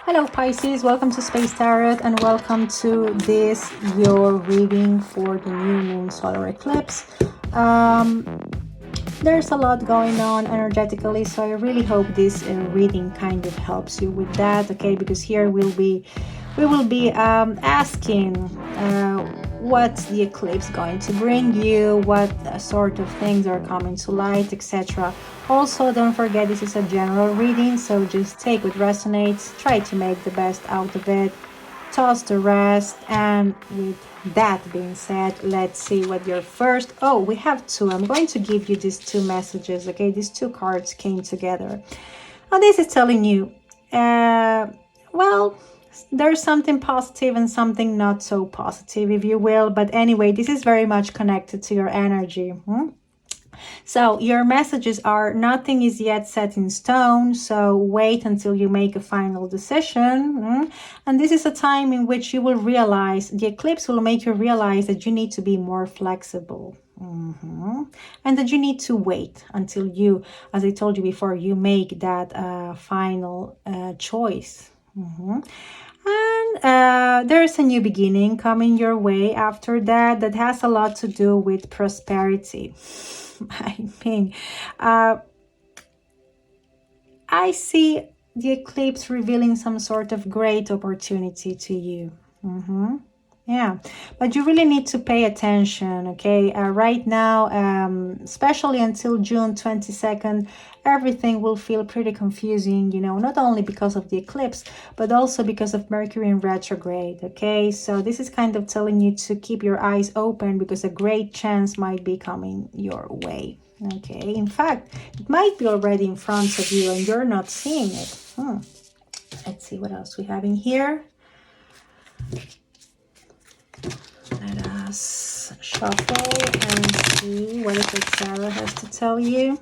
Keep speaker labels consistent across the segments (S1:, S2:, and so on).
S1: Hello Pisces, welcome to Space Tarot and welcome to this your reading for the new moon solar eclipse. There's a lot going on energetically, so I really hope this reading kind of helps you with that, okay? Because here we will be asking what's the eclipse going to bring you, what sort of things are coming to light, etc. Also, don't forget this is a general reading, so just take what resonates, try to make the best out of it, toss the rest, and with that being said, let's see what your first... Oh, we have two. I'm going to give you these two messages, okay? These two cards came together. Now, this is telling you, well, there's something positive and something not so positive, if you will. But anyway, this is very much connected to your energy. So your messages are nothing is yet set in stone, so wait until you make a final decision. And this is a time in which you will realize, the eclipse will make you realize that you need to be more flexible. And that you need to wait until you, as I told you before, you make that final choice. And there's a new beginning coming your way after that has a lot to do with prosperity. I mean, I see the eclipse revealing some sort of great opportunity to you. Yeah, but you really need to pay attention, okay? Right now, especially until June 22nd, everything will feel pretty confusing, you know, not only because of the eclipse, but also because of Mercury in retrograde, okay? So this is kind of telling you to keep your eyes open because a great chance might be coming your way, okay? In fact, it might be already in front of you and you're not seeing it. Let's see what else we have in here. Let us shuffle and see what is it Sarah has to tell you.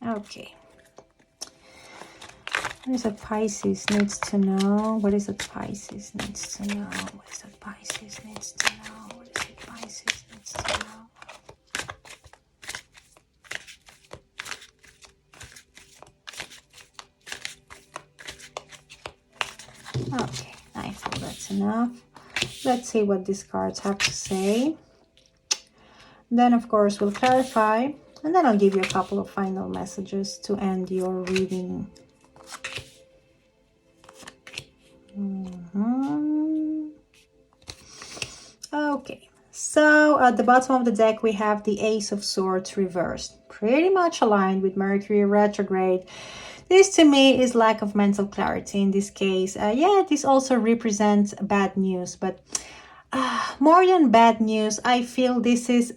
S1: Okay. What is it Pisces needs to know? What is it Pisces needs to know? What is it Pisces needs to know? What is it Pisces needs to know? Okay, I feel that's enough. Let's see what these cards have to say. Then, of course, we'll clarify. And then I'll give you a couple of final messages to end your reading. Okay, so at the bottom of the deck, we have the Ace of Swords reversed. Pretty much aligned with Mercury retrograde. This to me is lack of mental clarity in this case. Yeah, this also represents bad news, but more than bad news, I feel this is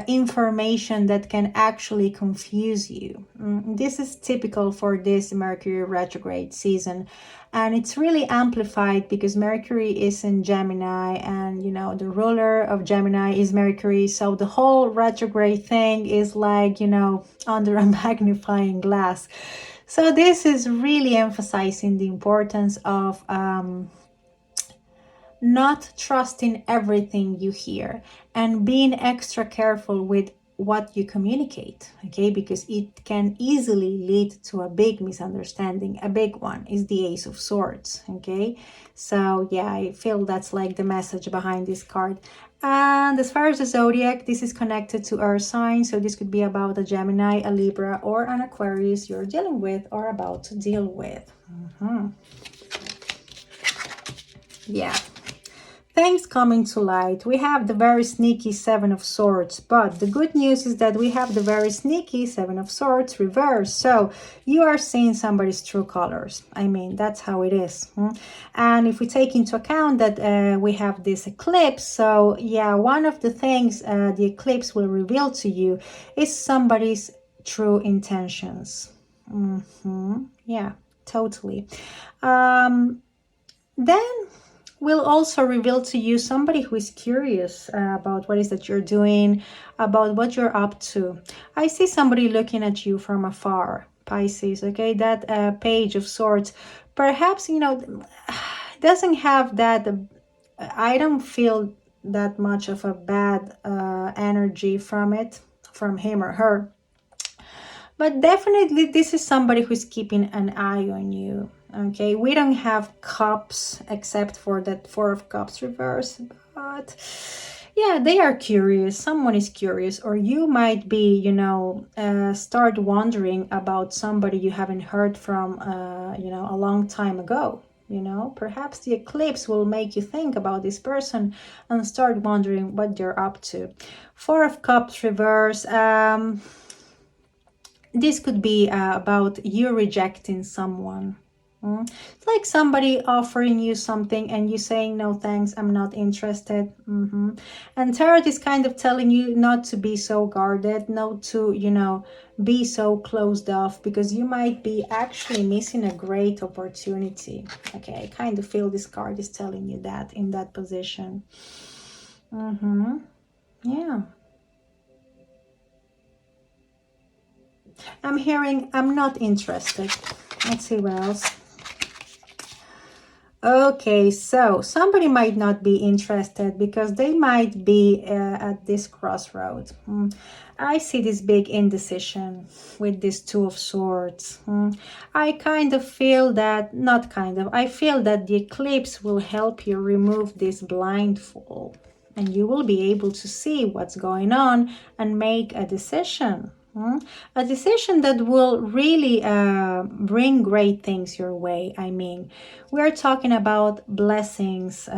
S1: information that can actually confuse you. This is typical for this Mercury retrograde season. And it's really amplified because Mercury is in Gemini and, you know, the ruler of Gemini is Mercury. So the whole retrograde thing is like, you know, under a magnifying glass. So this is really emphasizing the importance of not trusting everything you hear and being extra careful with what you communicate, okay? Because it can easily lead to a big misunderstanding. A big one is the Ace of Swords, okay? So yeah, I feel that's like the message behind this card. And as far as the zodiac, this is connected to earth signs. So this could be about a Gemini, a Libra, or an Aquarius you're dealing with or about to deal with. Yeah. Things coming to light. We have the very sneaky Seven of Swords, but the good news is that we have the very sneaky Seven of Swords reversed. So you are seeing somebody's true colors. I mean, that's how it is. And if we take into account that we have this eclipse, so yeah, one of the things the eclipse will reveal to you is somebody's true intentions. Yeah, totally. Then will also reveal to you somebody who is curious about what is that you're doing, about what you're up to. I see somebody looking at you from afar, Pisces, okay? That Page of Swords, perhaps, you know, doesn't have that I don't feel that much of a bad energy from it, from him or her. But definitely this is somebody who's keeping an eye on you. Okay, we don't have cups except for that Four of Cups reverse, but yeah, they are curious. Someone is curious, or you might be, start wondering about somebody you haven't heard from, a long time ago. Perhaps the eclipse will make you think about this person and start wondering what you're up to. Four of Cups reverse. This could be about you rejecting someone. It's like somebody offering you something and you saying, no thanks, I'm not interested. And tarot is kind of telling you not to be so guarded, not to, be so closed off, because you might be actually missing a great opportunity. Okay, I kind of feel this card is telling you that in that position. Yeah. I'm hearing, I'm not interested. Let's see what else. Okay, so somebody might not be interested because they might be at this crossroads. I see this big indecision with this Two of Swords. I kind of feel that, not kind of, I feel that the eclipse will help you remove this blindfold, and you will be able to see what's going on and make a decision. A decision that will really bring great things your way. I mean, we're talking about blessings,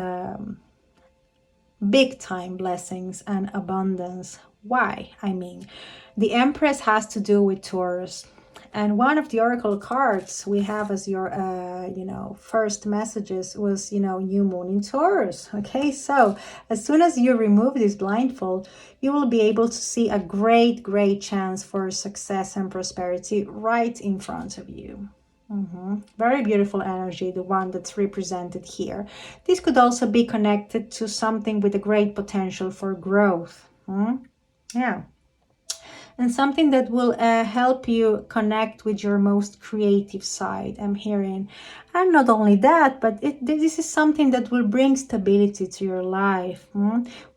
S1: big time blessings and abundance. Why? I mean, the Empress has to do with Taurus. And one of the oracle cards we have as your, first messages was, new moon in Taurus. Okay, so as soon as you remove this blindfold, you will be able to see a great, great chance for success and prosperity right in front of you. Very beautiful energy, the one that's represented here. This could also be connected to something with a great potential for growth. Yeah. And something that will help you connect with your most creative side, I'm hearing. And not only that, but this is something that will bring stability to your life.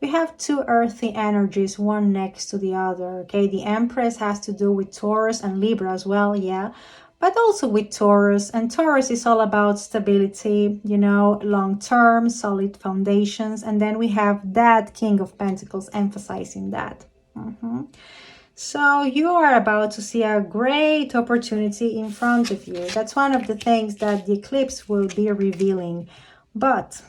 S1: We have two earthy energies, one next to the other. Okay, the Empress has to do with Taurus and Libra as well, yeah. But also with Taurus. And Taurus is all about stability, long-term, solid foundations. And then we have that King of Pentacles emphasizing that. So you are about to see a great opportunity in front of you. That's one of the things that the eclipse will be revealing. But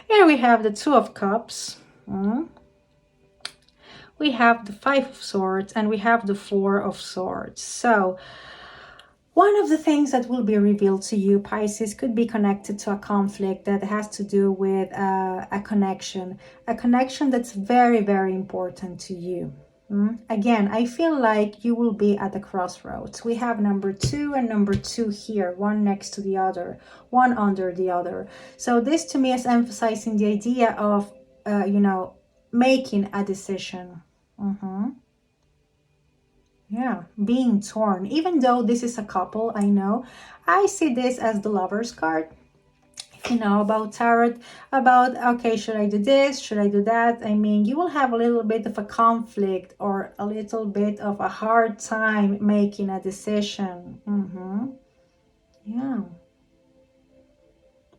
S1: here we have the Two of Cups. We have the Five of Swords and we have the Four of Swords. So one of the things that will be revealed to you, Pisces, could be connected to a conflict that has to do with a connection that's very, very important to you. Again, I feel like you will be at the crossroads. We have number 2 and number 2 here, one next to the other, one under the other. So this to me is emphasizing the idea of, making a decision. Yeah, being torn. Even though this is a couple, I see this as the Lover's card. If you know about tarot, about, okay, should I do this? Should I do that? I mean, you will have a little bit of a conflict or a little bit of a hard time making a decision. Yeah.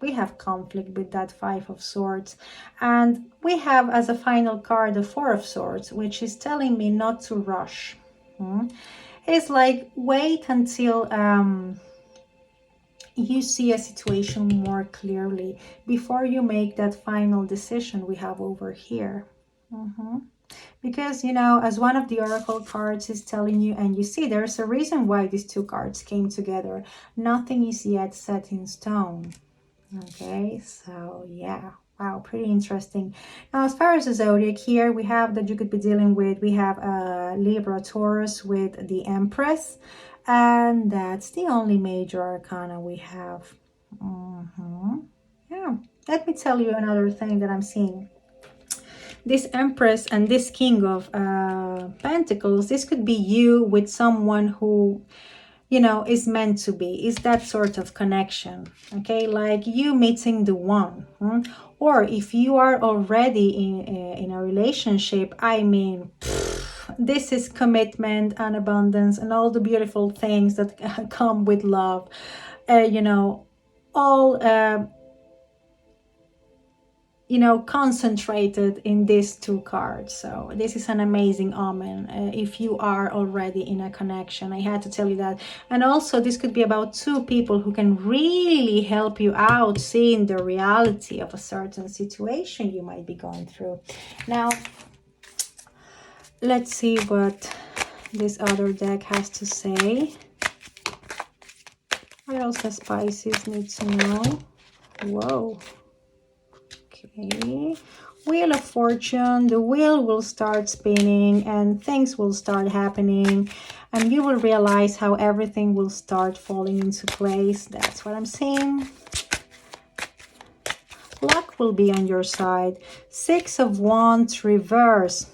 S1: We have conflict with that Five of Swords. And we have as a final card the Four of Swords, which is telling me not to rush. It's like wait until you see a situation more clearly before you make that final decision we have over here. Because, as one of the oracle cards is telling you, and you see there's a reason why these two cards came together. Nothing is yet set in stone. Okay, so yeah. Wow, pretty interesting. Now, as far as the zodiac here, we have that you could be dealing with, we have Libra, Taurus with the Empress. And that's the only major arcana we have. Yeah, let me tell you another thing that I'm seeing. This Empress and this King of Pentacles, this could be you with someone who you know, is meant to be, is that sort of connection, okay? Like you meeting the one. Or if you are already in a relationship, I mean, this is commitment and abundance and all the beautiful things that come with love, you know, all you know, concentrated in these two cards. So this is an amazing omen if you are already in a connection. I had to tell you that. And also this could be about two people who can really help you out seeing the reality of a certain situation you might be going through. Now let's see what this other deck has to say. What else does Pisces need to know? Whoa. Okay, Wheel of Fortune. The wheel will start spinning and things will start happening and you will realize how everything will start falling into place. That's what I'm seeing. Luck will be on your side. Six of Wands reverse.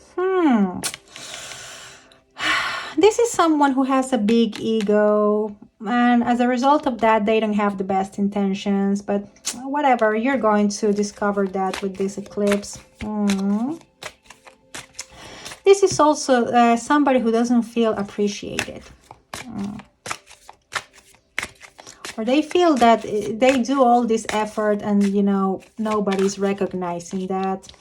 S1: This is someone who has a big ego, and as a result of that they don't have the best intentions, but whatever, you're going to discover that with this eclipse. This is also somebody who doesn't feel appreciated, or they feel that they do all this effort and, you know, nobody's recognizing that,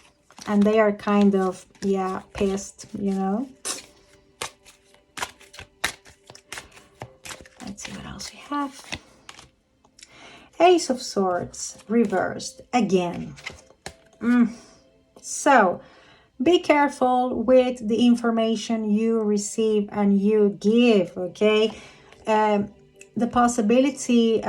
S1: and they are kind of, yeah, pissed, you know. Let's see what else we have. Ace of Swords reversed again. So be careful with the information you receive and you give, okay? The possibility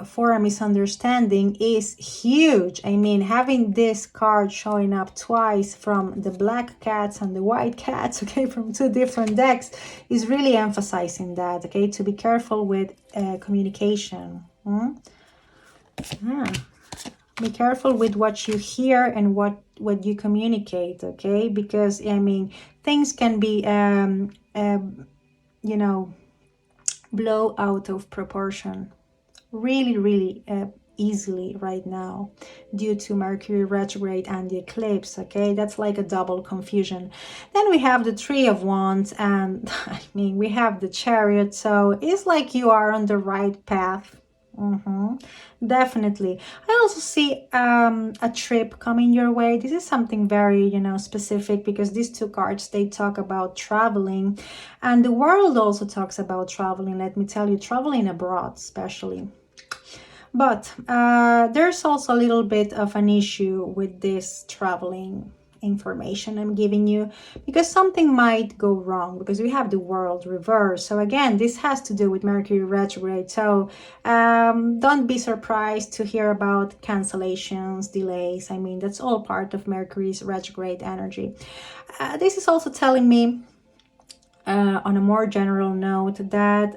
S1: for a misunderstanding is huge. I mean, having this card showing up twice from the black cats and the white cats, okay, from two different decks, is really emphasizing that, okay, to be careful with communication. Be careful with what you hear and what you communicate, okay, because I mean things can be you know, blow out of proportion really easily right now due to Mercury retrograde and the eclipse, okay? That's like a double confusion. Then we have the Three of Wands and I mean we have the Chariot, so it's like you are on the right path. Definitely. I also see a trip coming your way. This is something very, you know, specific, because these two cards, they talk about traveling, and the world also talks about traveling. Let me tell you, traveling abroad especially. But there's also a little bit of an issue with this traveling information I'm giving you, because something might go wrong, because we have the world reverse. So again, this has to do with Mercury retrograde. So don't be surprised to hear about cancellations, delays. I mean, that's all part of Mercury's retrograde energy. This is also telling me on a more general note that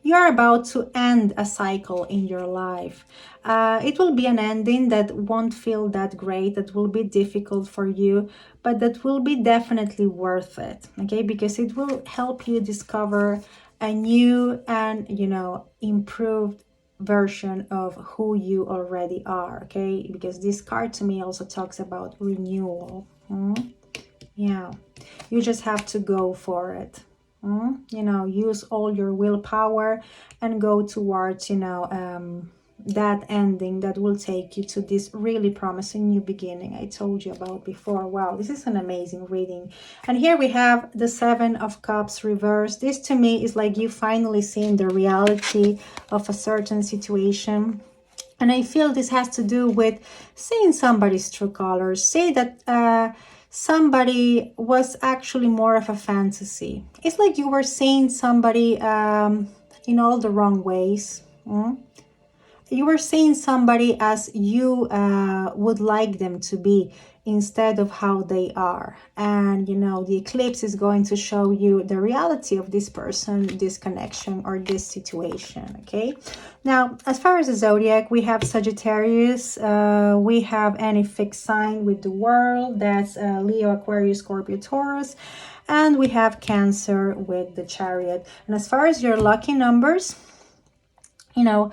S1: you're about to end a cycle in your life. It will be an ending that won't feel that great, that will be difficult for you, but that will be definitely worth it, okay? Because it will help you discover a new and, you know, improved version of who you already are, okay? Because this card to me also talks about renewal. Yeah, you just have to go for it. You know, use all your willpower and go towards, you know, that ending that will take you to this really promising new beginning I told you about before. Wow, this is an amazing reading. And here we have the Seven of Cups reversed. This to me is like you finally seeing the reality of a certain situation. And I feel this has to do with seeing somebody's true colors. Say that somebody was actually more of a fantasy. It's like you were seeing somebody in all the wrong ways. You were seeing somebody as you would like them to be. instead of how they are. And you know, the eclipse is going to show you the reality of this person, this connection, or this situation. Okay, now as far as the zodiac, we have Sagittarius, we have any fixed sign with the world, that's Leo, Aquarius, Scorpio, Taurus, and we have Cancer with the Chariot. And as far as your lucky numbers, you know,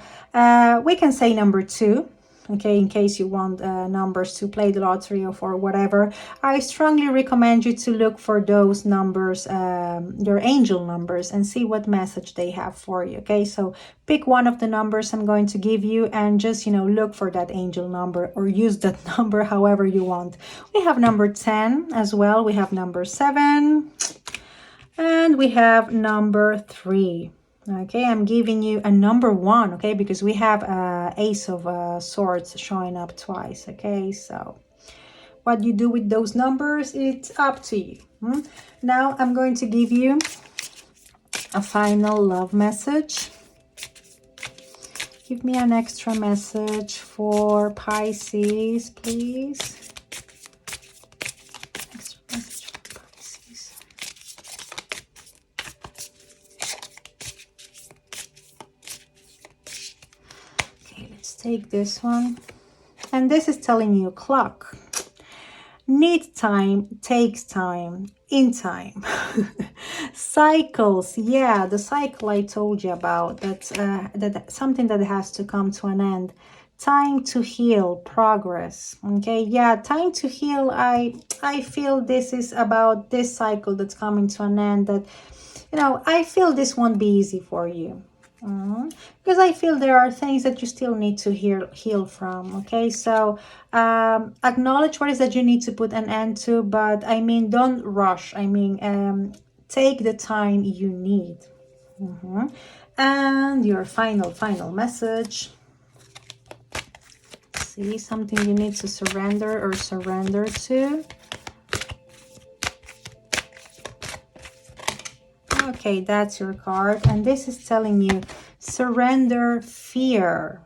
S1: we can say number 2. Okay, in case you want numbers to play the lottery or for whatever, I strongly recommend you to look for those numbers, your angel numbers, and see what message they have for you. Okay, so pick one of the numbers I'm going to give you and just, you know, look for that angel number or use that number however you want. We have number 10 as well. We have number 7 and we have number 3. Okay, I'm giving you a number 1, okay, because we have Ace of Swords showing up twice. Okay, so what you do with those numbers, it's up to you. Now I'm going to give you a final love message. Give me an extra message for Pisces, please. Take this one, and this is telling you clock. Need time, takes time, in time. Cycles, yeah, the cycle I told you about, that's something that has to come to an end. Time to heal, progress. Okay, yeah, time to heal. I feel this is about this cycle that's coming to an end, that, you know, I feel this won't be easy for you. Because I feel there are things that you still need to heal from. Okay, so acknowledge what is that you need to put an end to, but I mean, don't rush. I mean, take the time you need. And your final message. See, something you need to surrender or surrender to. Okay, that's your card, and this is telling you surrender fear.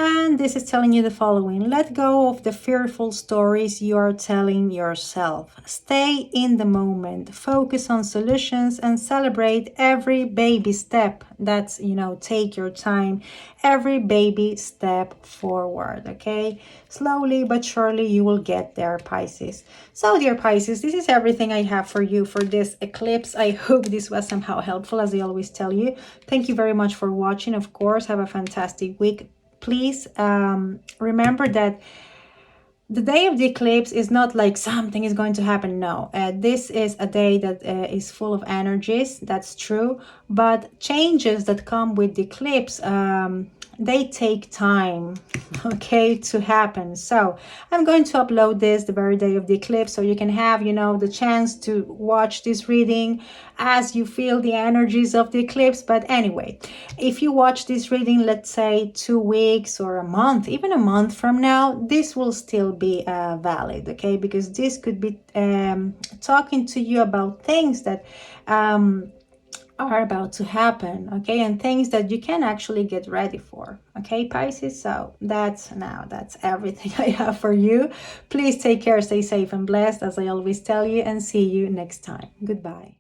S1: And this is telling you the following: let go of the fearful stories you are telling yourself. Stay in the moment, focus on solutions, and celebrate every baby step. That's, you know, take your time, every baby step forward. Okay, slowly but surely you will get there, Pisces. So dear Pisces, this is everything I have for you for this eclipse. I hope this was somehow helpful, as I always tell you. Thank you very much for watching. Of course, have a fantastic week. Please remember that the day of the eclipse is not like something is going to happen. No, this is a day that is full of energies. That's true. But changes that come with the eclipse, they take time, okay, to happen. So I'm going to upload this the very day of the eclipse, so you can have, you know, the chance to watch this reading as you feel the energies of the eclipse. But anyway, if you watch this reading, let's say 2 weeks or a month, even a month from now, this will still be valid, okay, because this could be talking to you about things that are about to happen, okay, and things that you can actually get ready for, okay, Pisces. So that's everything I have for you. Please take care, stay safe and blessed, as I always tell you, and see you next time. Goodbye.